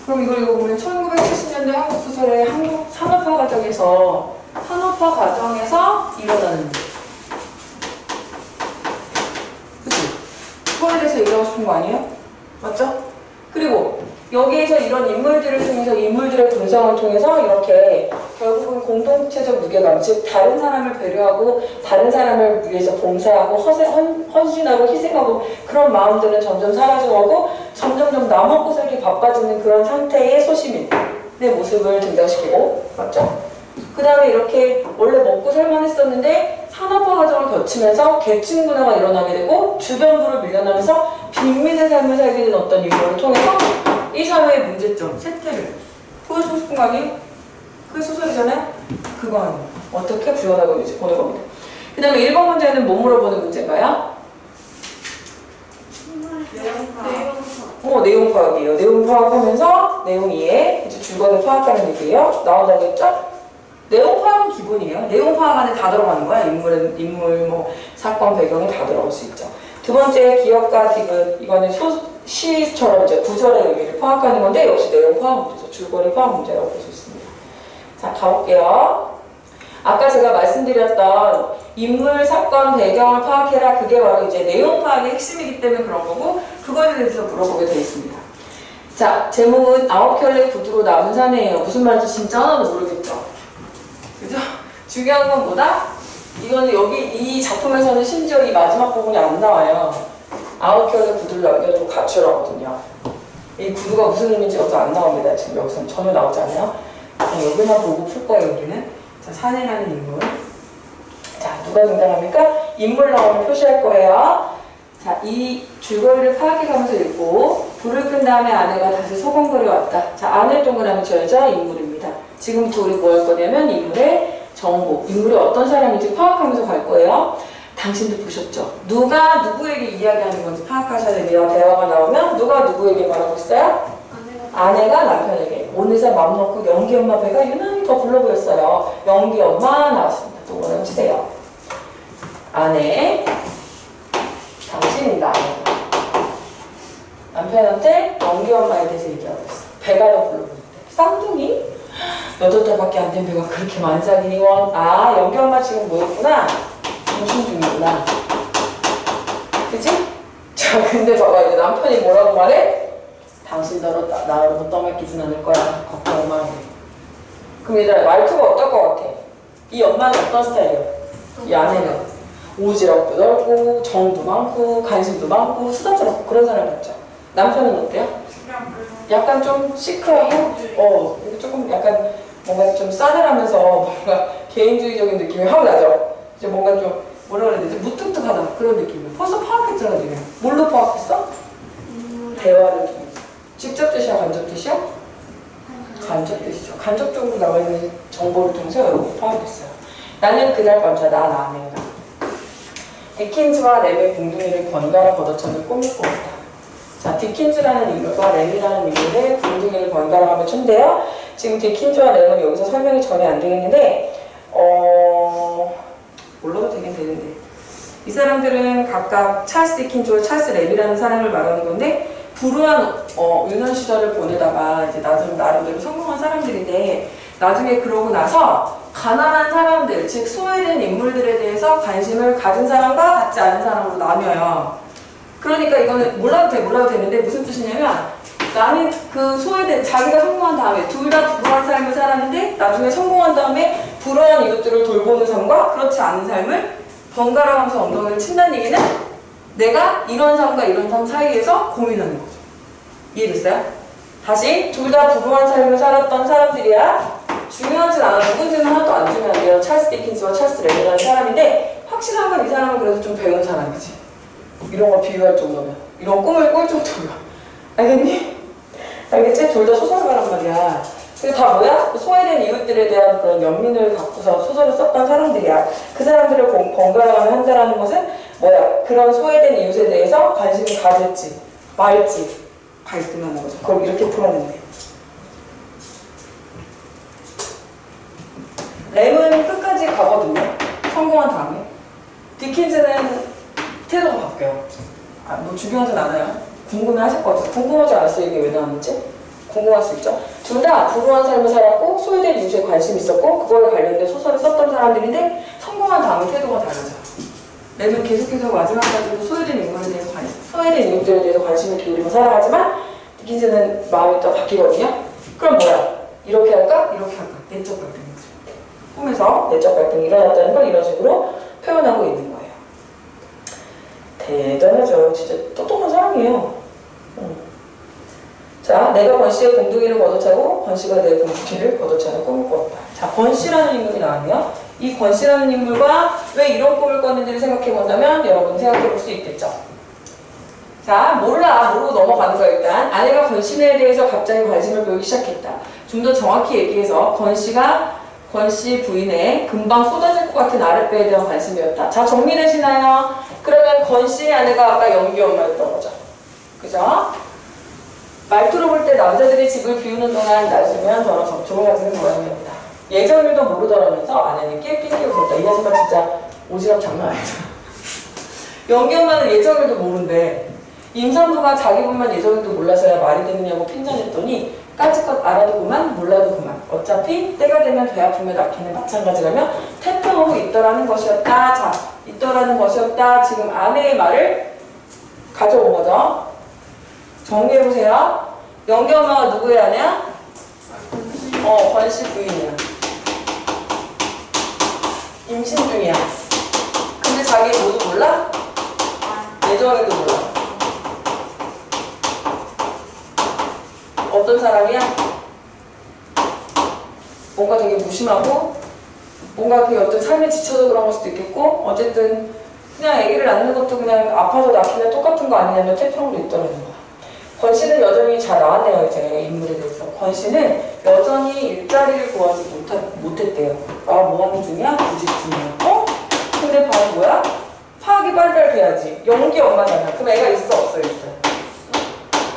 그럼 이걸 읽어보면 1970년대 한국 소설의 한국 산업화 과정에서 일어나는 일. 그치? 그거에 대해서 얘기하고 싶은 거 아니에요? 맞죠? 그리고 여기에서 이런 인물들을 통해서 인물들의 분석을 통해서 이렇게 결국은 공동체적 무게감, 즉 다른 사람을 배려하고 다른 사람을 위해서 봉사하고 헌신하고 희생하고 그런 마음들은 점점 사라져가고 점점점 나 먹고 살기 바빠지는 그런 상태의 소시민의 모습을 등장시키고, 맞죠? 그 다음에 이렇게 원래 먹고 살만 했었는데 산업화 과정을 거치면서 계층 문화가 일어나게 되고 주변부로 밀려나면서 빈민의 삶을 살게 된 어떤 인물을 통해서 이 사회의 문제점, 세태를 보여주고 싶은 거 아니에요? 그게 소설이잖아요? 그거 아니에요. 어떻게 구현하고 있는지 보는 겁니다. 그 다음에 1번 문제는 뭐 물어보는 문제인가요? 내용 파악이에요. 내용 파악하면서 내용 이해, 이제 줄거리 파악하는 얘기예요. 나온다겠죠? 내용 파악은 기본이에요. 내용 파악 안에 다 들어가는 거야. 인물, 뭐 사건 배경이 다 들어갈 수 있죠. 두 번째 기업과 디귿, 이거는 시처럼 이제 구절의 의미를 파악하는 건데 역시 내용 파악 문제죠. 줄거리 파악 문제라고 볼 수 있습니다. 자, 가볼게요. 아까 제가 말씀드렸던 인물, 사건, 배경을 파악해라. 그게 바로 이제 내용 파악의 핵심이기 때문에 그런 거고 그거에 대해서 물어보게 되어 있습니다. 자, 제목은 9켤레 구두로 남은 산이에요. 무슨 말인지 진짜 하나도 모르겠죠? 그죠? 중요한 건 뭐다? 이거는 여기 이 작품에서는 심지어 이 마지막 부분이 안 나와요. 9켤레 구두를 남겨두고 가출하거든요. 이 구두가 무슨 의미인지 여기서 안 나옵니다. 지금 여기서는 전혀 나오지 않아요. 여기만 보고 풀 거예요, 우리는. 자, 산이라는 인물. 자, 누가 등장합니까? 인물 나오면 표시할 거예요. 자, 이 줄거리를 파악해가면서 읽고 불을 끈 다음에 아내가 다시 소곤거려 왔다. 자, 아내 동그라미 쳐야죠. 인물입니다. 지금부터 우리 뭐 할 거냐면 인물의 정보, 인물이 어떤 사람인지 파악하면서 갈 거예요. 당신도 보셨죠? 누가 누구에게 이야기하는 건지 파악하셔야 됩니다. 대화가 나오면 누가 누구에게 말하고 있어요? 아내가 남편에게. 오늘사 맘 놓고 연기 엄마 배가 유난히 더 불러 보였어요. 연기 엄마 나왔습니다. 동그라미 치세요. 아내, 당신입니다. 남편한테 연기 엄마에 대해서 얘기하고 있어. 배가 더 불러 보였대. 쌍둥이? 8달밖에 안 된 배가 그렇게 만삭이니 원. 아, 연기 엄마 지금 뭐였구나? 임신 중이구나. 그치? 자, 근데 봐봐. 이제 남편이 뭐라고 말해? 당신더러 나로 떠맡기진 않을 거야. 걱정 마. 그럼 얘들아, 말투가 어떨 것 같아? 이 엄마는 어떤 스타일이야? 이 아내는 오지랖도 넓고 정도 많고 관심도 많고 수다스럽고 그런 사람 같죠? 남편은 어때요? 약간 좀 시크하고 조금 약간 뭔가 좀 싸늘하면서 뭔가 개인주의적인 느낌이 확 나죠? 이제 뭔가 좀 뭐라 그래야 되지? 무뚝뚝하다 그런 느낌이에요. 벌써 파악했잖아 지금. 뭘로 파악했어? 대화를 통해서. 직접 뜻이야? 간접 뜻이야? 간접 뜻이죠. 간접적으로 나와 있는 정보를 통해서 여러분 파악했어요. 나는 그날 밤새 난 아내가 디킨즈와 램의 공둥이를 번갈아 걷어차는 꿈을 꾸었다. 자, 디킨즈라는 인물과 램이라는 인물의 공둥이를 번갈아 가며 춘데요. 지금 디킨즈와 램은 여기서 설명이 전혀 안 되겠는데 몰라도 되긴 되는데 이 사람들은 각각 찰스 디킨즈와 찰스 램이라는 사람을 말하는 건데 불우한 유년 시절을 보내다가 이제 나름대로 성공한 사람들인데 나중에 그러고 나서 가난한 사람들, 즉 소외된 인물들에 대해서 관심을 가진 사람과 갖지 않은 사람으로 나뉘어요. 그러니까 이거는 몰라도 되는데 무슨 뜻이냐면 나는 그 소외된 자기가 성공한 다음에 둘 다 불우한 삶을 살았는데 나중에 성공한 다음에 불우한 이웃들을 돌보는 삶과 그렇지 않은 삶을 번갈아가면서 엉덩이를 친다는 얘기는 내가 이런 삶과 이런 삶 사이에서 고민하는 거죠. 이해됐어요? 다시 둘 다 불우한 삶을 살았던 사람들이야. 중요하진 않아. 누군지는 하나도 안 중요한데요. 찰스 디킨스와 찰스 램이라는 사람인데 확실한 건 이 사람은 그래도 좀 배운 사람이지. 이런 거 비유할 정도면. 이런 꿈을 꿀 정도면. 알겠니? 알겠지? 둘 다 소설가란 말이야. 그게 다 뭐야? 소외된 이웃들에 대한 그런 연민을 갖고서 소설을 썼던 사람들이야. 그 사람들을 번갈아가며 한다라는 것은 뭐야? 그런 소외된 이웃에 대해서 관심을 가질지 말지 갈등하는 거죠. 그걸 이렇게 풀어낸대. 램은 끝까지 가거든요. 성공한 다음에. 디킨즈는 태도가 바뀌어요. 뭐 중요하진 않아요. 궁금해 하실 것 같아요. 궁금하지 않았어요? 이게 왜 나왔는지? 궁금할 수 있죠? 둘 다 불우한 삶을 살았고 소외된 이웃에 관심이 있었고 그거에 관련된 소설을 썼던 사람들인데 성공한 다음에 태도가 달라져요. 내는 계속해서 마지막까지도 소외된 이웃들에 대해서 관심을 기울이며 살아가지만 디킨스는 마음이 또 바뀌거든요. 그럼 뭐야? 이렇게 할까? 이렇게 할까? 내적 갈등이죠. 꿈에서 내적 갈등이 일어났다는 걸 이런 식으로 표현하고 있는 거예요. 대단하죠. 진짜 똑똑한 사람이에요. 자, 내가 권씨의 공둥이를 걷어차고 권씨가 내 공둥이를 걷어차는 꿈을 꿨다. 자, 권씨라는 인물이 나왔네요. 이 권씨라는 인물과 왜 이런 꿈을 꿨는지를 생각해 본다면 여러분 생각해 볼 수 있겠죠. 자, 모르고 넘어가는 거야. 일단 아내가 권씨에 대해서 갑자기 관심을 보이기 시작했다. 좀 더 정확히 얘기해서 권씨 부인의 금방 쏟아질 것 같은 아랫배에 대한 관심이었다. 자, 정리되시나요? 그러면 권씨의 아내가 아까 연기 엄마였던 거죠. 그죠? 말투로 볼 때 남자들이 집을 비우는 동안 낮으면 저랑 접촉을 하시는 모양입니다. 예정일도 모르더라면서 아내는 낄낄 웃었다. 이 아줌마 진짜 오지랖 장난 아니죠. 연기 엄마는 예정일도 모른대. 임산부가 자기분만 예정일도 몰라서야 말이 되느냐고 핀잔했더니 까짓것 알아도 그만 몰라도 그만. 어차피 때가 되면 배 아프며 낳기는 마찬가지라며 태평하고 있더라는 것이었다. 자, 있더라는 것이었다. 지금 아내의 말을 가져온 거죠. 정리해보세요. 연기 엄마가 누구의 아내야? 권씨 부인이야. 임신 중이야. 근데 자기 모두 몰라? 예정일도 몰라. 어떤 사람이야? 뭔가 되게 무심하고 뭔가 그 어떤 삶에 지쳐서 그런 걸 수도 있겠고 어쨌든 그냥 아기를 낳는 것도 그냥 아파서 낳기는 똑같은 거 아니냐면 태평으로 있더라는 거야. 권씨는 여전히 잘 나왔네요. 이제 인물에 대해서. 권씨는 여전히 일자리를 구하지 못했대요. 아, 뭐하는 중이야? 구직 중이야. 근데 바로 뭐야? 파악이 빨리빨리 돼야지. 연기 엄마잖아. 그럼 애가 있어 없어? 있어.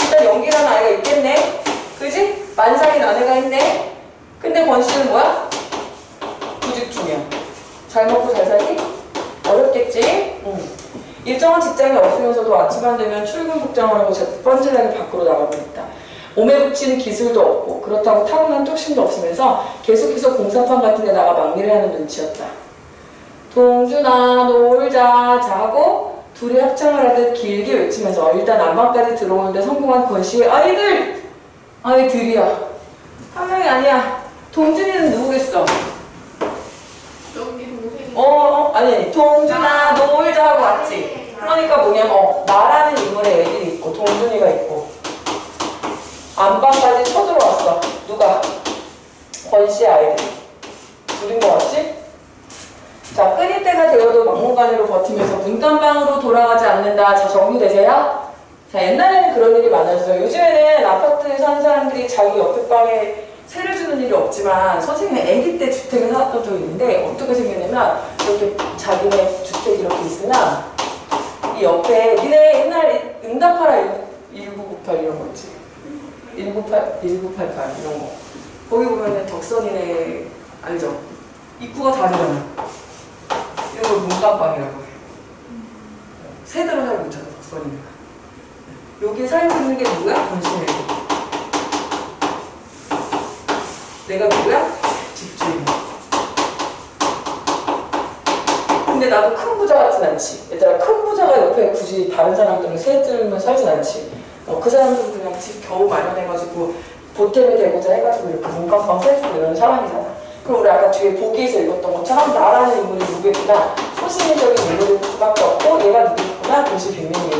일단 연기라는 아이가 있겠네. 그지? 만삭인 아내가 있네. 근데 권씨는 뭐야? 구직 중이야. 잘 먹고 잘 살기? 어렵겠지? 일정한 직장이 없으면서도 아침만 되면 출근 복장을 하고 뻔질나게 밖으로 나가고 있다. 몸에 붙이는 기술도 없고 그렇다고 타고난 뚝심도 없으면서 계속해서 공사판 같은 데 나가 막일을 하는 눈치였다. 동준아 놀자 자고 둘이 합창을 하듯 길게 외치면서 일단 안방까지 들어오는데 성공한 권씨의 아이들이야. 한 명이 아니야. 동준이는 누구겠어? 아니 동준아 놀자 하고 왔지. 그러니까 뭐냐면 나라는 인물의 애들이 있고 동준이가 있고 안방까지 쳐들어왔어. 누가? 권씨의 아이들. 둘인 것 같지? 자, 끊일 때가 되어도 막무가내로 버티면서 문간방으로 돌아가지 않는다. 자, 정리되세요? 자, 옛날에는 그런 일이 많았어요. 요즘에는 아파트에 사는 사람들이 자기 옆에 방에 세를 주는 일이 없지만 선생님이 아기 때 주택을 사왔던 적이 있는데 어떻게 생겼냐면 이렇게 자기네 주택이 이렇게 있으나 이 옆에 니네 옛날에 응답하라 1998 이런 거 있지. 1988 이런 거. 거기 보면은 덕선이네 알죠? 입구가 다르잖아. 이런 걸 문간방이라고 해요. 세대로 살고 있잖아, 덕선이네가. 여기에 살고 있는 게 누구야? 권씨네. 내가 누구야? 집주인. 근데 나도 큰 부자 같진 않지. 얘들아, 큰 부자가 옆에 굳이 다른 사람들은 세들만 살진 않지. 그 사람들은 그냥 집 겨우 마련해가지고 보탬이 되고자 해가지고 이렇게 문간방 세주고 이런 사람이잖아. 그럼 우리 아까 뒤에 보기에서 읽었던 것처럼 나라는 인물이 누구였구나. 소심이적인 인물일 수밖에 없고 얘가 누구였구나. 도시 빅맨이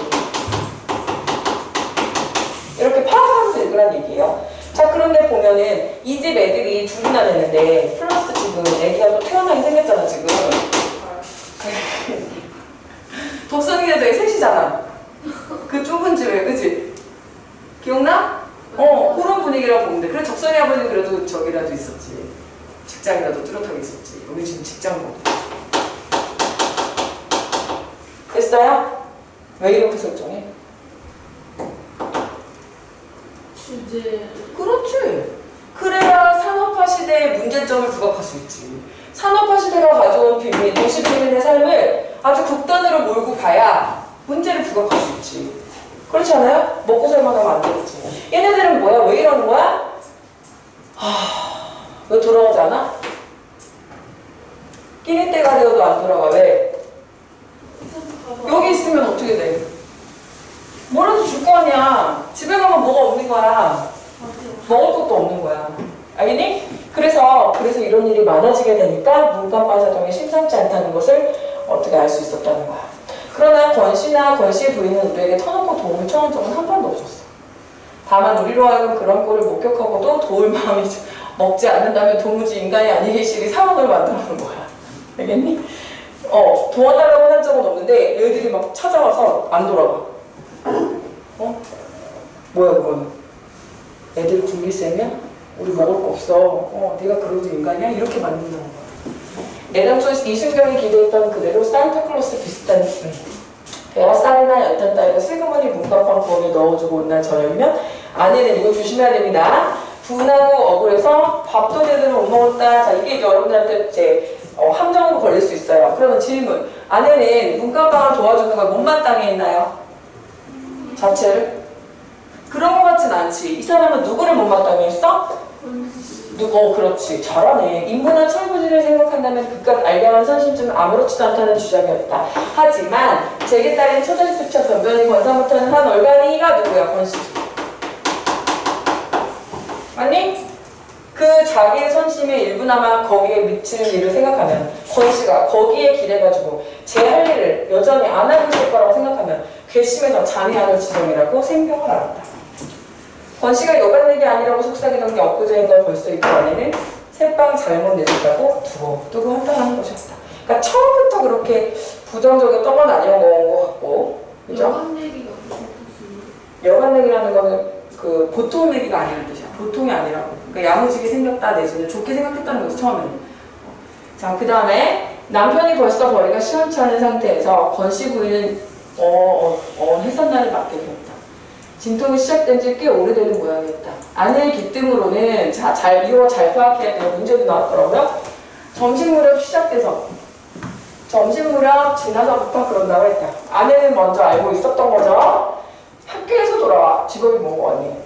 이렇게 파악하면서 읽으란 얘기예요. 자, 그런데 보면은 이 집 애들이 둘이나 되는데 플러스 지금 애기가 또 태어나게 생겼잖아 지금. 덕선이네도 애 셋이잖아. 그 좁은 집에, 그치? 기억나? 그런 분위기라고 보면 돼. 그래, 덕선이 아버지는 그래도 저기라도 있었지. 직장이라도 뚜렷하게 있었지. 여기 지금 직장도. 됐어요? 왜 이렇게 설정해? 주제. 그렇지. 그래야 산업화 시대의 문제점을 부각할 수 있지. 산업화 시대가 가져온 비밀, 도시 비밀의 삶을 아주 극단으로 몰고 가야 문제를 부각할 수 있지. 그렇지 않아요? 먹고 살만하면 안 되겠지. 얘네들은 이때는 뭐야? 왜 이러는 거야? 왜 돌아오지 않아? 끼니 때가 되어도 안 돌아가. 왜? 여기 있으면 어떻게 돼? 뭐라도 줄 거 아니야. 집에 가면 뭐가 없는 거야. 먹을 것도 없는 거야. 알겠니? 그래서 이런 일이 많아지게 되니까 문간방 사정이 심상치 않다는 것을 어떻게 알 수 있었다는 거야. 그러나 권씨나 권씨의 부인은 우리에게 터놓고 도움을 청한 적은 한 번도 없었어. 다만 우리로 하여금 그런 꼴을 목격하고도 도울 마음이 먹지 않는다면 도무지 인간이 아니겠으니 상황을 만들어놓은 거야. 알겠니? 도와달라고 한 적은 없는데 애들이 막 찾아와서 안 돌아가. 뭐야 그거는? 애들 굶기셈이야? 우리 먹을 거 없어. 네가 그래도 인간이야? 이렇게 만든다는 거야. 애당초 이순경이 기대했던 그대로 산타클로스 비슷한 배와 쌀이나 연탄 따위가 슬그머니 문간방 부엌에 넣어주고 온 날 저녁이면 아내는 이거 조심해야 됩니다. 분하고 억울해서 밥도 제대로 못 먹었다. 자, 이게 여러분들한테 이제 함정으로 걸릴 수 있어요. 그러면 질문. 아내는 문간방을 도와주는 걸 못마땅해 했나요? 자체를? 그런 것 같진 않지. 이 사람은 누구를 못마땅해 했어? 그렇지. 잘하네. 인부나 철부지를 생각한다면 그깟 알량한 선심증은 아무렇지도 않다는 주장이었다. 하지만 제게 딸인 처절수차 변변히 권사 못하는 한 얼간이가 누구야? 권씨지. 아니? 그 자기의 선심의 일부나마 거기에 미치는 일을 생각하면 권씨가 거기에 기대가지고 제 할 일을 여전히 안 하고 있을 거라고 생각하면 괘씸해서 잠이 안 올 지경이라고 생명을 알았다. 권씨가 여간내기 아니라고 속삭이던 게 엊그제인 걸 벌써 잊고 아내는 새빵 잘못 내줬다고 두고 한탄하는 것이었다. 그러니까 처음부터 그렇게 부정적인 떡은 아니었던 것 같고, 그죠? 여간내기가 무슨 뜻이에요? 여간내기라는 거는 그 보통 내기가 아니라는 뜻이야. 보통이 아니라고. 그러니까 야무지게 생겼다 내지는 좋게 생각했다는 거지 처음에는. 자, 그 다음에 남편이 벌써 벌이가 시원치 않은 상태에서 권씨 부인은 해산날을 맞게 되었다. 진통이 시작된 지 꽤 오래되는 모양이었다. 아내의 기뜸으로는 이거 잘 파악해야 돼요. 문제도 나왔더라고요. 점심 무렵 시작돼서 점심 무렵 지나서부터 그런다고 했다. 아내는 먼저 알고 있었던 거죠. 학교에서 돌아와. 직업이 뭐고 언니?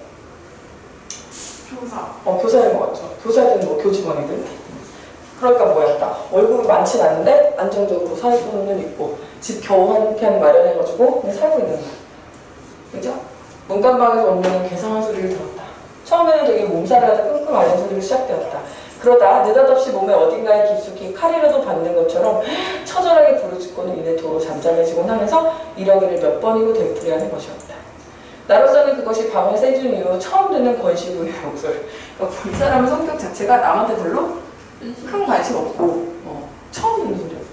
교사. 교사인 것 같죠. 교사든 뭐 교직원이든. 그러니까 뭐였다. 월급은 많진 않은데 안정적으로 살 수는 있고 집 겨우 한 편 마련해가지고 그냥 살고 있는 거야. 그죠? 문간방에서 언니는 괴상한 소리를 들었다. 처음에는 되게 몸살을 하다 끙끙 앓는 소리로 시작되었다. 그러다 느닷없이 몸에 어딘가에 깊숙이 칼이라도 받는 것처럼 처절하게 부르짖고는 이내 도로 잠잠해지곤 하면서 이러기를 몇 번이고 되풀이하는 것이었다. 나로서는 그것이 밤을 새준 이후 처음 듣는 권씨부의 목소리. 그러니까 본 사람의 성격 자체가 남한테 별로 큰 관심 없고 처음 듣는 소리였대.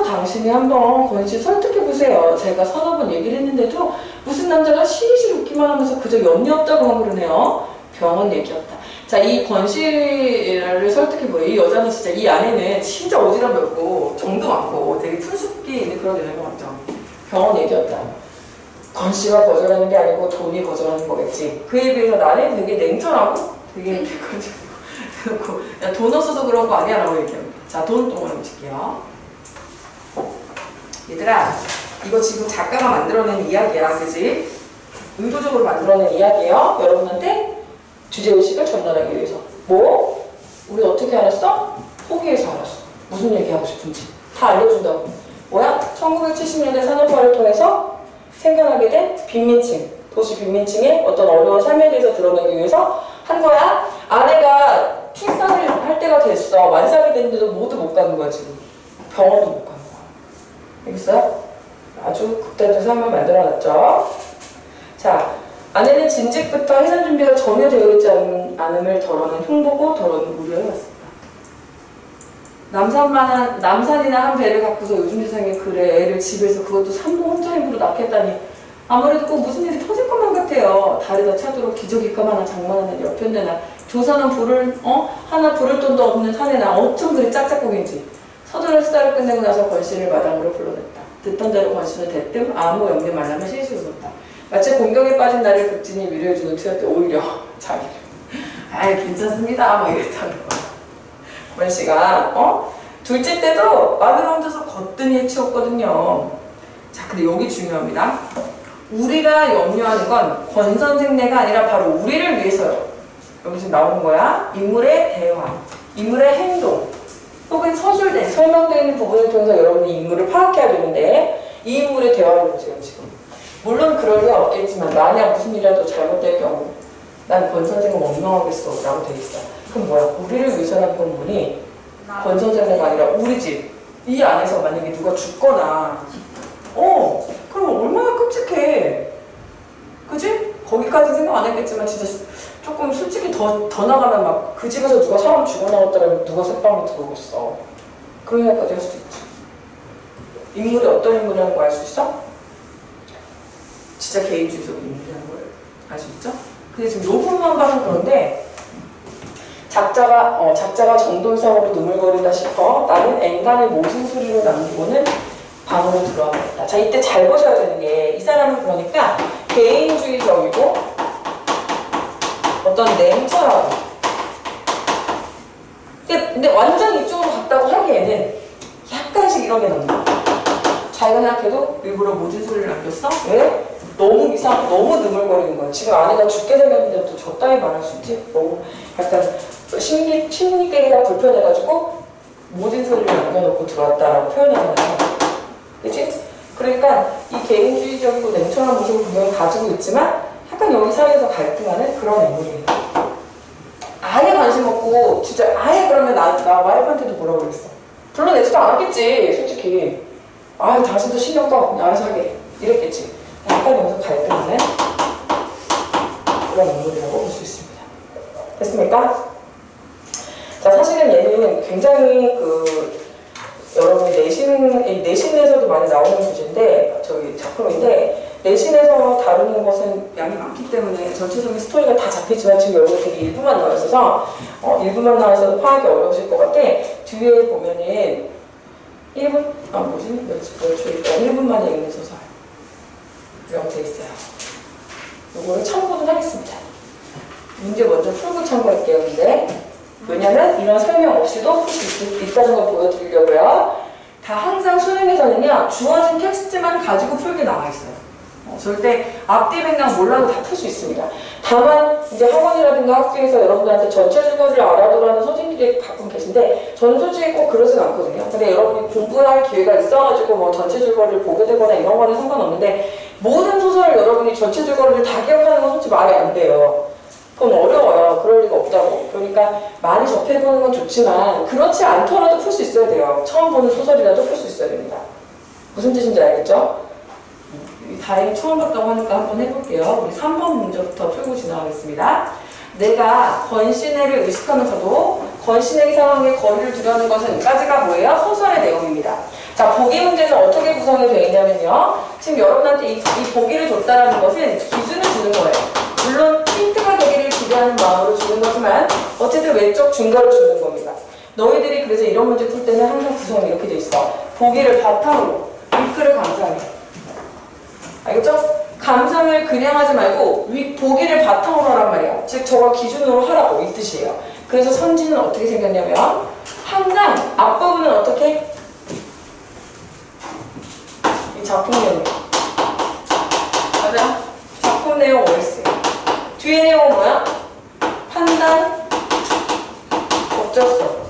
당신이 한번 권씨 설득해보세요. 제가 서너 번 얘기를 했는데도 무슨 남자가 시리시 웃기만 하면서 그저 연이 없다고만 그러네요. 병원 얘기였다. 자, 이 권씨를 설득해보래. 이 여자는 진짜, 이 아내는 진짜 어지럽이 없고 정도 많고 되게 푼숙기 있는 그런 여자인 것 같죠. 병원 얘기였다. 권씨가 거절하는 게 아니고 돈이 거절하는 거겠지. 그에 비해서 나는 되게 냉철하고 되게 그렇고 야, 돈 없어서 그런 거 아니야 라고 얘기합니다. 자, 돈 동안을 붙일게요. 얘들아, 이거 지금 작가가 만들어낸 이야기야, 그지? 의도적으로 만들어낸 이야기예요. 여러분한테 주제의식을 전달하기 위해서. 뭐? 우리 어떻게 알았어? 포기해서 알았어. 무슨 얘기하고 싶은지 다 알려준다고. 뭐야? 1970년대 산업화를 통해서 생겨나게 된 빈민층, 도시 빈민층의 어떤 어려운 삶에 대해서 드러내기 위해서 한 거야. 아내가 출산을 할 때가 됐어. 만삭이 됐는데도 모두 못 가는 거야, 지금. 병원도 못 가는 거야. 알겠어요? 아주 극단적 삶을 만들어놨죠. 자, 아내는 진즉부터 해산 준비가 전혀 되어 있지 않음을 덜어는 흉보고 덜어는 우려해왔습니다. 남산이나 한 배를 갖고서 요즘 세상에 그래 애를 집에서 그것도 산모 혼자 힘으로 낳겠다니 아무래도 꼭 무슨 일이 터질 것만 같아요. 다리다 차도록 기저귀가마나 장만하는 여편네나 조사는 하나 부를 돈도 없는 사내나 어쩜 그리 짝짝꿍인지. 서둘러 수다를 끝내고 나서 권씨를 마당으로 불러냈다. 듣던 대로 권씨는 대뜸 아무 염려 말라며 실실 웃었다. 마치 공경에 빠진 나를 극진히 위로해주는 투였대. 오히려 자기를 괜찮습니다 뭐 이랬다는 거야. 권씨가 둘째 때도 마늘 혼자서 거뜬히 해치웠거든요. 자, 근데 여기 중요합니다. 우리가 염려하는 건 권 선생네가 아니라 바로 우리를 위해서요. 여기서 나오는 거야. 인물의 대화, 인물의 행동, 혹은 서술된, 설명되어 있는 부분을 통해서 여러분이 인물을 파악해야 되는데 이 인물의 대화를 보세요, 지금. 물론 그럴 리 없겠지만 만약 무슨 일이라도 잘못될 경우 난 권 선생을 원망하겠어 라고 돼 있어. 그럼 뭐야? 우리를 위해서라는 본문이 권 선생네가 아니라 우리 집, 이 안에서 만약에 누가 죽거나 그럼 얼마나 끔찍해. 그지? 거기까지 생각 안 했겠지만 진짜 조금 솔직히 더 나가면 막 그 집에서 누가 사람 죽어나왔다면 누가 새빵에 들어오겠어. 그런 얘기까지 할 수도 있지. 인물이 어떤 인물이라는 거 알 수 있어? 진짜 개인주의적인 인물이라는 걸 알 수 있죠? 근데 지금 요 부분만 봐도 그런데 작자가 정돌성으로 누물거린다 싶어 나는 앵간의 모진 소리로 남기고는 방으로 들어와버렸다. 자, 이때 잘 보셔야 되는 게 이 사람은 그러니까 개인주의적이고 어떤 냉철하고 근데 완전 이쪽으로 갔다고 하기에는 약간씩 이런 게 나온다. 자기가 생각해도 일부러 모진 소리를 남겼어? 왜? 너무 이상하고 너무 느물거리는 거야. 지금 아내가 죽게 생겼는데 또 저 따위 말할 수 있지? 너무 약간 심리계기가 불편해가지고 모진 소리를 남겨놓고 들어왔다라고 표현하는 거야. 그치? 그러니까 이 개인주의적이고 냉철한 모습을 분명히 가지고 있지만 약간 여기 사이에서 갈등하는 그런 인물이에요. 아예 관심 없고 진짜 아예 그러면 나 와이프한테도 뭐라고 그랬어. 불러내지도 않았겠지 솔직히. 당신도 신경 꺼 그냥 알아서 하게 이랬겠지. 약간 여기서 갈등하는 그런 인물이라고 볼 수 있습니다. 됐습니까? 자, 사실은 얘는 굉장히 여러분이 내신에서도 많이 나오는 주제인데, 작품인데, 내신에서 다루는 것은 양이 많기 때문에 전체적인 스토리가 다 잡히지만 지금 여기 되게 일부만 나와 있어서, 일부만 나와 있어서 파악이 어려우실 것 같아. 뒤에 보면은 1분? 몇 초일까? 1분 만에 읽는 소설. 이렇게 돼 있어요. 요거를 참고는 하겠습니다. 문제 먼저 풀고 참고할게요, 근데. 왜냐면 이런 설명 없이도 풀 수 있다는 걸 보여드리려고요. 다 항상 수능에서는요, 주어진 텍스트만 가지고 풀게 나와 있어요. 절대 앞뒤 맥락 몰라도 다 풀 수 있습니다. 다만 이제 학원이라든가 학교에서 여러분들한테 전체 주거를 알아두라는 선생님들이 가끔 계신데 저는 솔직히 꼭 그러진 않거든요. 근데 여러분이 공부할 기회가 있어가지고 뭐 전체 주거를 보게 되거나 이런 거는 상관없는데 모든 소설을 여러분이 전체 주거를 다 기억하는 건 솔직히 말이 안 돼요. 그건 어려워요. 그럴 리가 없다고. 그러니까 많이 접해보는 건 좋지만 그렇지 않더라도 풀 수 있어야 돼요. 처음 보는 소설이라도 풀 수 있어야 됩니다. 무슨 뜻인지 알겠죠? 다행히 처음 봤다고 하니까 한번 해볼게요. 우리 3번 문제부터 풀고 지나가겠습니다. 내가 권신혜를 의식하면서도 권신혜 상황에 거리를 두려는 것은까지가 뭐예요? 소설의 내용입니다. 자, 보기 문제는 어떻게 구성이 되어 있냐면요. 지금 여러분한테 이 보기를 줬다는 것은 기준을 주는 거예요. 물론 힌트가 되기를 기대하는 마음으로 주는 거지만 어쨌든 외적 증거를 주는 겁니다. 너희들이 그래서 이런 문제 풀 때는 항상 구성이 이렇게 돼 있어. 보기를 바탕으로 윗글을 감상해. 알겠죠? 감상을 그냥 하지 말고 보기를 바탕으로 하란 말이야. 즉 저걸 기준으로 하라고 이 뜻이에요. 그래서 선지는 어떻게 생겼냐면 항상 앞부분은 어떻게? 이 작품 내용 맞아? 작품 내용 OS 뒤에 내용은 뭐야? 판단, 적절성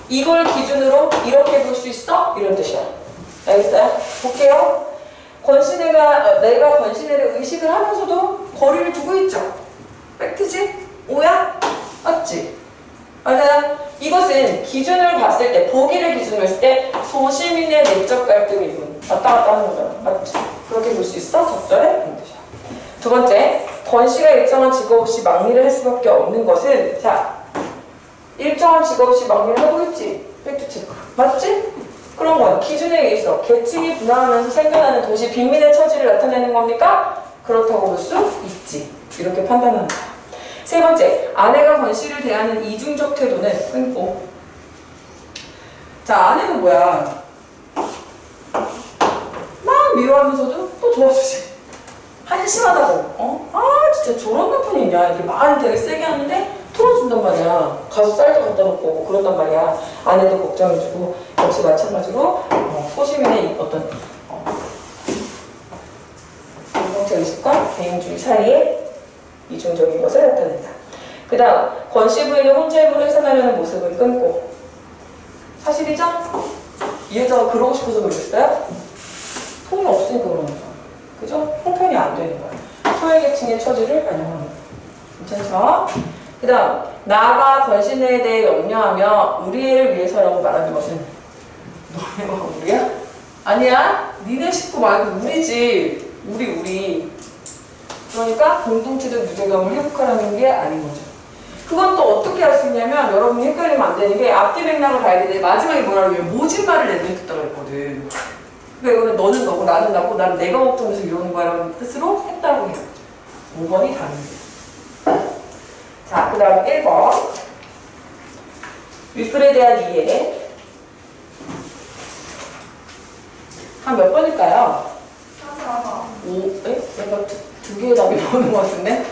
이걸 기준으로 이렇게 볼 수 있어? 이런 뜻이야. 알겠어요? 볼게요. 내가 권신혜를 의식을 하면서도 거리를 두고 있죠. 팩트지? 오야? 맞지? 맞아요? 이것은 기준을 봤을 때, 보기를 기준으로 했을 때 소시민의 내적 갈등이 왔다 갔다 하는 거잖아. 맞지? 그렇게 볼 수 있어? 적절해? 이런 뜻이야. 두 번째, 권씨가 일정한 직업 없이 막리를 할 수밖에 없는 것은 자, 일정한 직업 없이 막리를 하고 있지? 팩트체크. 맞지? 그런 건 기준에 의해서 계층이 분화하면서 생겨나는 도시 빈민의 처지를 나타내는 겁니까? 그렇다고 볼 수 있지. 이렇게 판단하는 거야. 세 번째, 아내가 권씨를 대하는 이중적 태도는 끊고. 자, 아내는 뭐야? 막 미워하면서도 또 도와주지. 한심하다고. 진짜 저런 나쁜 일이야. 이렇게 말을 되게 세게 하는데 털어준단 말이야. 가서 쌀도 갖다 놓고 오고 그런단 말이야. 아내도 걱정해주고 역시 마찬가지로 소시민의 어떤 공동체 의식과 개인주의 사이에 이중적인 것을 나타낸다. 그 다음 권씨 부인은 혼자 힘을 훼손하려는 모습을 끊고 사실이죠? 이 여자가 그러고 싶어서 그랬어요? 돈이 없으니까 그러는 거야. 그죠? 형편이 안 되는 거야. 소외계층의 처지를 반영하는 거야. 괜찮죠? 그 다음 나가 권신에 대해 염려하며 우리를 위해서라고 말하는 것은 너네가 우리야? 아니야. 니네 식구 말고 우리지. 우리. 그러니까 공동체적 유대감을 회복하라는 게 아닌 거죠. 그건 또 어떻게 할 수 있냐면 여러분이 헷갈리면 안 되는 게 앞뒤 맥락을 봐야 되는데 마지막에 뭐라고 하면 모진 말을 내뱉었다고 했거든. 그러니까 이거는 너는 너고 나는 나고 난 내가 걱정해서 이러는 거야 라는 뜻으로 했다고 해요. 5번이 다른 거예요. 자, 그 다음 1번 윗글에 대한 이해. 한 몇 번일까요? 5, 내가 두 개의 답이 나오는 것 같은데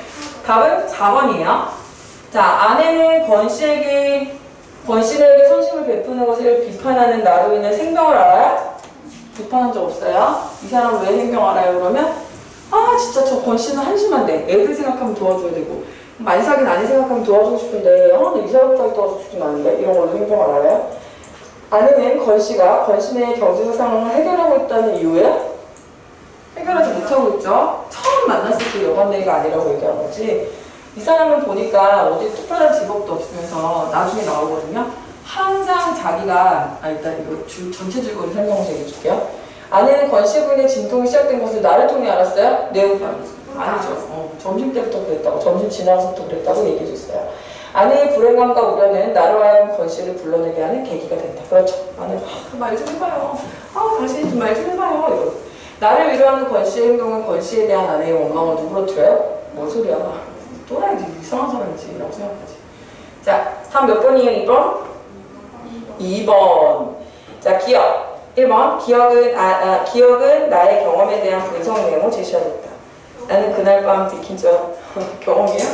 답은 4번이에요. 자, 아내는 권씨에게 선심을 베푸는 것을 비판하는 나로 인해 생명을 알아요? 비판한 적 없어요? 이 사람 왜 생명 알아요? 그러면 아 진짜 저 권씨는 한심한데 애들 생각하면 도와줘야 되고 만삭인 아내 생각하면 도와주고 싶은데 이 사람까지 도와주고 싶진 않은데 이런 걸로 생명을 알아요? 아내는 권씨가 권씨의 경제적 상황을 해결하고 있다는 이유에 해결하지 못하고 있죠. 처음 만났을 때 여관내가 아니라고 얘기한 거지. 이 사람을 보니까 어디 특별한 직업도 없으면서 나중에 나오거든요. 항상 자기가 일단 이거 전체 줄거리 설명을 얘기해 줄게요. 아내는 권씨 부인의 진통이 시작된 것을 나를 통해 알았어요? 내용판 아니죠. 점심 때부터 그랬다고 점심 지나서부터 그랬다고 얘기해 줬어요. 아내의 불행함과 우려는 나로 하여금 권씨를 불러내게 하는 계기가 된다. 그렇죠. 아내 말 좀 해봐요. 당신이 좀 말 좀 해봐요. 이거. 나를 위로하는 권씨의 행동은 권씨에 대한 아내의 원망을 누그러뜨려요? 뭔 소리야. 또라이지. 이상한 사람이지. 라고 생각하지. 자, 다음 몇 번이에요? 2번? 2번. 자, 기억. 1번. 기억은 나의 경험에 대한 분석 내용을 제시하고 있다. 나는 그날 밤 들킨 적 경험이야?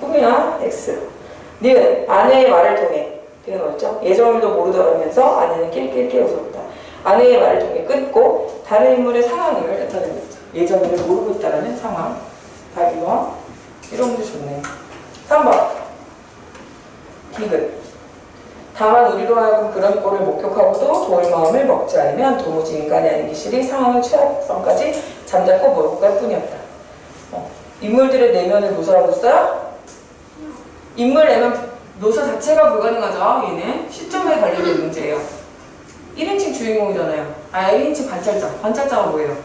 꿈이야? X. 니은 아내의 말을 통해 되게 뭐였죠? 예정일도 모르더라면서 아내는 낄낄낄 웃었다. 아내의 말을 통해 끊고 다른 인물의 상황을 나타내는 거죠. 예정일을 모르고 있다는 상황. 답이요. 이런 문제 좋네. 3번. 디귿. 다만 우리로 하여금 그런 꼴을 목격하고도 도울 마음을 먹지 않으면 도무지 인간이 아닌 기실이 상황의 최악성까지 잠자코 몰고 갈 뿐이었다. 인물들의 내면을 묘사하고 있어요? 인물 내면 묘사 자체가 불가능하죠. 얘는 시점에 관련된 문제예요. 1인칭 주인공이잖아요. 1인칭 관찰자. 관찰자가 뭐예요?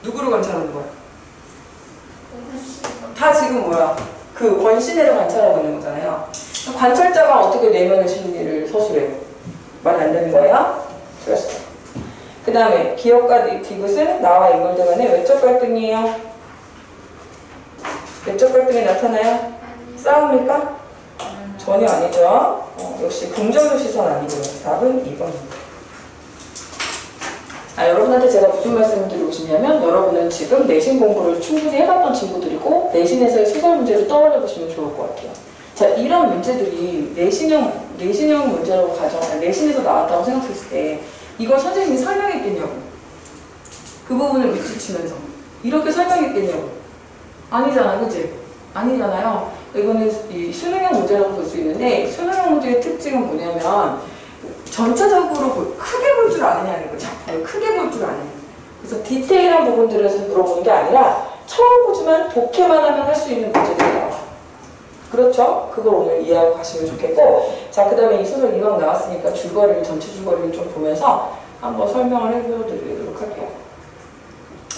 누구를 관찰하는 거야? 다 지금 뭐야? 그 권신애를 관찰하고 있는 거잖아요. 관찰자가 어떻게 내면의 심리를 서술해요? 말이 안 되는 거예요? 틀렸어요. 그 다음에 기억과 디귿은 나와 인물들 간의 외적 갈등이에요. 외적 갈등이 나타나요? 싸움입니까? 전혀 아니죠. 역시 긍정적 시선 아니고요. 답은 2번입니다. 여러분한테 제가 무슨 말씀을 드리고 싶냐면 여러분은 지금 내신 공부를 충분히 해봤던 친구들이고 내신에서의 소설 문제를 떠올려 보시면 좋을 것 같아요. 자, 이런 문제들이 내신형 문제라고 내신에서 나왔다고 생각했을 때 이걸 선생님이 설명했겠냐고. 그 부분을 밑줄치면서 이렇게 설명했겠냐고. 아니잖아, 그치? 아니잖아요. 이거는 이 수능형 문제라고 볼 수 있는데 수능형 문제의 특징은 뭐냐면 전체적으로 크게 볼 줄 아느냐는 거죠. 크게 볼 줄 아느냐. 그래서 디테일한 부분들에서 물어보는 게 아니라 처음 보지만 독해만 하면 할 수 있는 문제들이 나와요. 그렇죠? 그걸 오늘 이해하고 가시면 좋겠고, 자, 그 다음에 이 소설 이왕 나왔으니까 전체 줄거리를 좀 보면서 한번 설명을 해보도록 할게요.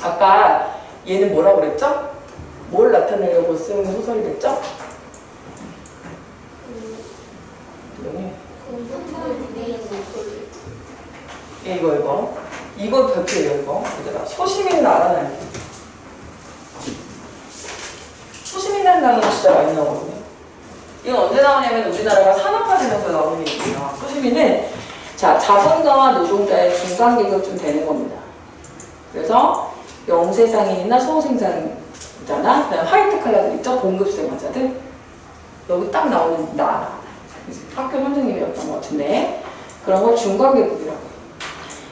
아까 얘는 뭐라고 그랬죠? 뭘 나타내려고 쓰는 소설이 됐죠? 이거 별표예요, 이거. 얘들아. 소심 있는 알아놔요. 소심 있는 단어는 진짜 많이 나오거든요. 이건 언제 나오냐면 우리나라가 산업화되면서 나오는 얘기예요. 소심이는 자본가와 노동자의 중간계급쯤 되는 겁니다. 그래서 영세상인이나 소생산자나 그다음 화이트 칼라들 있죠? 봉급생활자들. 여기 딱 나오는 학교 선생님이었던 것 같은데 그런 걸 중간계급이라고 해요.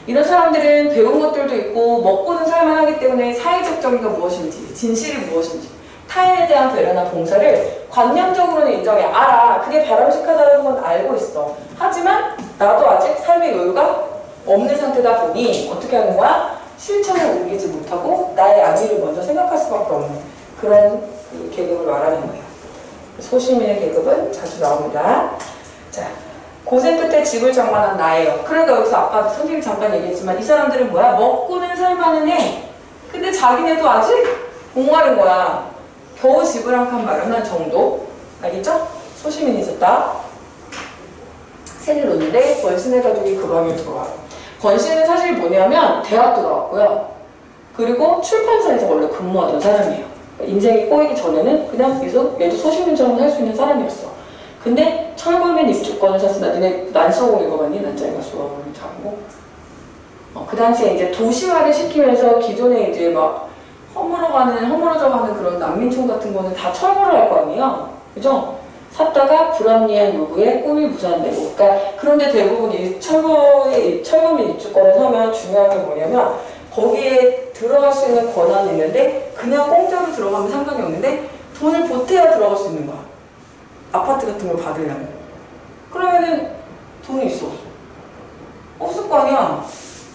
이런 사람들은 배운 것들도 있고 먹고는 살만하기 때문에 사회적 정의가 무엇인지, 진실이 무엇인지, 타인에 대한 배려나 봉사를 관념적으로는 인정해. 알아. 그게 바람직하다는 건 알고 있어. 하지만 나도 아직 삶의 여유가 없는 상태다 보니 어떻게 하는 거야? 실천에 옮기지 못하고 나의 안위를 먼저 생각할 수밖에 없는 그런 계급을 말하는 거예요. 소시민의 계급은 자주 나옵니다. 자, 고생 끝에 집을 장만한 나예요. 그러니까 여기서 아까 선생님이 잠깐 얘기했지만 이 사람들은 뭐야? 먹고는 살만은 해. 근데 자기네도 아직 목마른 거야. 겨우 집을 한 칸 마련한 정도. 알겠죠? 소시민이 있었다. 새를 놓는데 권신의 가족이 그 방에 들어와요. 권신은 사실 뭐냐면 대학도 나왔고요. 그리고 출판사에서 원래 근무하던 사람이에요. 인생이 꼬이기 전에는 그냥 계속 얘도 소시민처럼 살 수 있는 사람이었어. 근데 철거민 입주권을 샀으나 니네 난서공 읽어봤니? 난자리가 수업을 잡고. 그 당시에 이제 도시화를 시키면서 기존에 이제 막 허물어져가는 그런 난민촌 같은 거는 다 철거를 할 거 아니에요? 그죠? 샀다가 불합리한 요구에 꿈이 무산되고. 그러니까 그런데 대부분 이 철거민 입주권을 사면 중요한 게 뭐냐면 거기에 들어갈 수 있는 권한이 있는데 그냥 공짜로 들어가면 상관이 없는데 돈을 보태야 들어갈 수 있는 거야. 아파트 같은 걸 받으려면. 그러면은 돈이 있어. 없을 거 아니야.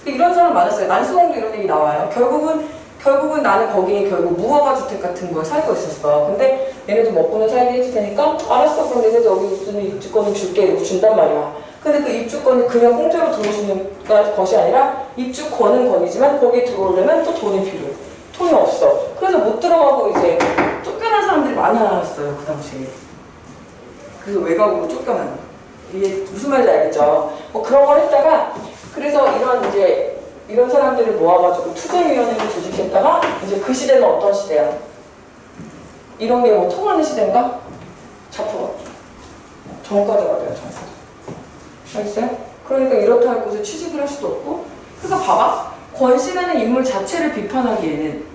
이런 사람 많았어요. 난수공도 이런 얘기 나와요. 결국은 나는 거기에 결국 무허가 주택 같은 걸 살고 있었어. 근데 얘네도 먹고는 살게 해줄 테니까 알았어. 그럼 내가 여기 무슨 입주권을 줄게. 이러고 준단 말이야. 근데 그 입주권이 그냥 공짜로 들어올 수 있는 것이 아니라 입주권은 권이지만 거기에 들어오려면 또 돈이 필요해. 돈이 없어. 그래서 못 들어가고 이제 쫓겨난 사람들이 많았어요. 그 당시에. 그래서 외곽으로 쫓겨나는. 이게 무슨 말인지 알겠죠? 그런 걸 했다가 그래서 이런 사람들을 모아가지고 투쟁위원회를 조직했다가 이제 그 시대는 어떤 시대야? 이런 게 뭐 통하는 시대인가? 자포가 정과자가 돼요. 정과자. 알겠어요? 그러니까 이렇다 할 곳에 취직을 할 수도 없고. 그러니까 봐봐. 권씨라는 인물 자체를 비판하기에는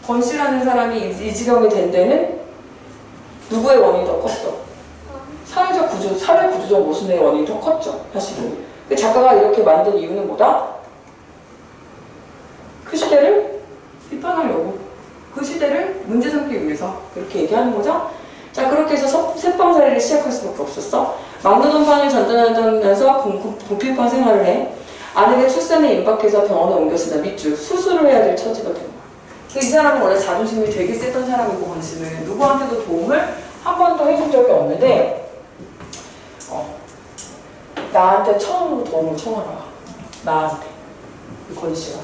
권씨라는 사람이 이 지경이 된 데는 누구의 원인이 더 컸어? 사회 구조적 모순의 원인이 더 컸죠. 사실은. 작가가 이렇게 만든 이유는 뭐다? 그 시대를 비판하려고. 그 시대를 문제 삼기 위해서 그렇게 얘기하는 거죠. 자, 그렇게 해서 새빵살이를 시작할 수밖에 없었어. 막노동판을 전전하면서 공필판 생활을 해. 아내가 출산에 임박해서 병원에 옮겼으나 밑줄 수술을 해야 될 처지가 된 거야. 이 사람은 원래 자존심이 되게 세던 사람이고 권씨는 누구한테도 도움을 한 번도 해준 적이 없는데 나한테 처음으로 도움을 청하라. 나한테. 권씨가.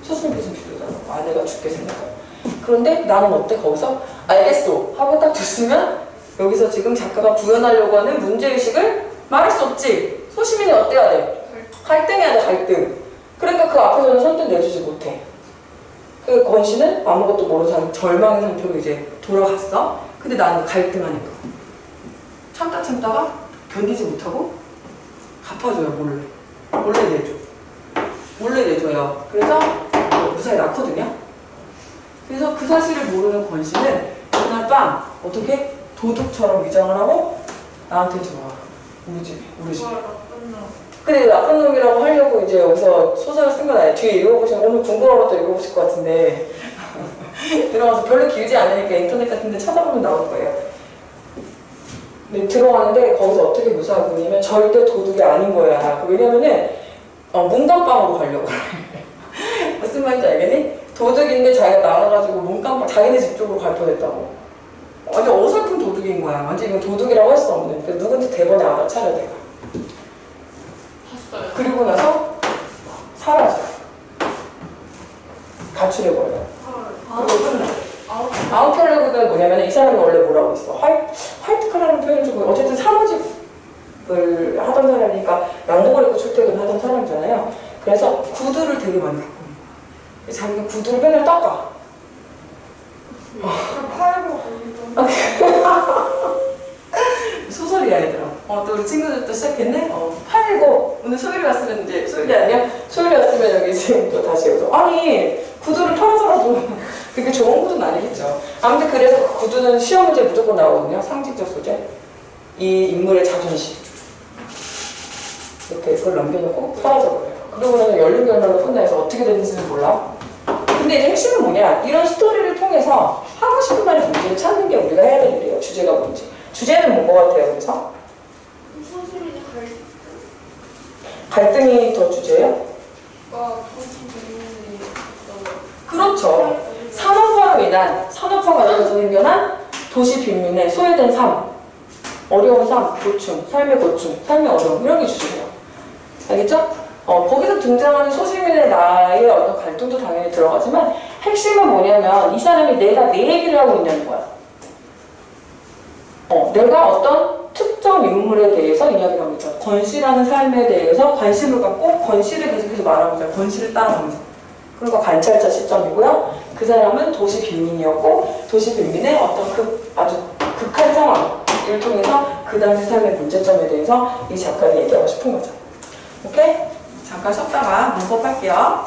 수술비 좀 필요하다고. 아내가 죽게 생각하고. 그런데 나는 어때? 거기서 알겠어 하고 딱 됐으면 여기서 지금 작가가 구현하려고 하는 문제의식을 말할 수 없지. 소시민이 어때야 돼? 갈등해야 돼. 갈등. 그러니까 그 앞에서는 선뜻 내주지 못해. 그 권씨는 아무것도 모르는 절망의 상태로 이제 돌아갔어. 근데 나는 갈등하니까 참다가 견디지 못하고 갚아줘요. 몰래 내줘요. 그래서 무사히 낳거든요. 그래서 그 사실을 모르는 권씨는 그날 밤 어떻게 도둑처럼 위장을 하고 나한테 들어와. 우리 집에. 근데 나쁜 놈이라고 하려고 이제 여기서 소설을 쓴 건 아니에요. 뒤에 읽어보시면 오늘 궁금한 것도 읽어보실 것 같은데 들어가서 별로 길지 않으니까 인터넷 같은 데 찾아보면 나올 거예요. 근데 들어가는데 거기서 어떻게 묘사하고 있냐면 절대 도둑이 아닌 거야. 왜냐면은 문간방으로 가려고 무슨 말인지 알겠니? 도둑인데 자기가 나가가지고 문간방 자기네 집 쪽으로 갈 뻔했다고. 완전 어설픈 도둑인 거야. 완전 이건 도둑이라고 할 수 없는. 그래서 누군지 대본에 알아차려 내가. 그리고 나서 사라져. 가출해버려요. 그리고 끝나. 아웃칼레그는 뭐냐면 이 사람이 원래 뭐라고 있어. 화이트 칼라는 표현을 좀 어쨌든 사무직을 하던 사람이니까 양복을 입고 출퇴근하던 사람이잖아요. 그래서 구두를 되게 많이 갖고 있는. 자기가 구두를 맨날 닦아. 팔고 소설이야 얘들아. 또 우리 친구들도 시작했네. 팔고 오늘 소율이 왔으면 이제 소율이 아니야? 소율이 왔으면 여기 지금 또 다시 여기서 아니 구두를 팔아서라도 그게 좋은 구두는 아니겠죠. 아무튼 그래서 그 구두는 시험 문제 무조건 나오거든요. 상징적 소재. 이 인물의 자존심. 이렇게 그걸 넘겨놓고 사라져버려요. 그러고 나서 연륜 결말로 끝나서 어떻게 되는지는 몰라. 근데 이제 핵심은 뭐냐? 이런 스토리를 통해서 하고 싶은 말의 본질을 찾는 게 우리가 해야 될 일이에요. 주제가 뭔지. 주제는 뭔 것 같아요, 그래서? 소수민의 갈등이 더 주제예요? 갈등과 도시 비밀의 그렇죠. 산업화로 인한, 산업화 과정에서 생겨난 도시 빈민의 소외된 삶, 어려운 삶, 고충, 삶의 고충, 삶의 어려움, 이런 게 주제예요. 알겠죠? 거기서 등장하는 소시민의 나의 어떤 갈등도 당연히 들어가지만 핵심은 뭐냐면 이 사람이 내가 내 얘기를 하고 있냐는 거야. 내가 어떤 특정 인물에 대해서 이야기를 하고 있잖아. 건실하는 삶에 대해서 관심을 갖고 건실을 계속해서 말하고 있잖아. 건실을 따라가면서. 그리고 관찰자 시점이고요. 그 사람은 도시 빈민이었고 도시 빈민의 어떤 아주 극한 상황을 통해서 그 당시 삶의 문제점에 대해서 이 작가가 얘기하고 싶은 거죠. 오케이? 잠깐 쉬었다가 문법 할게요.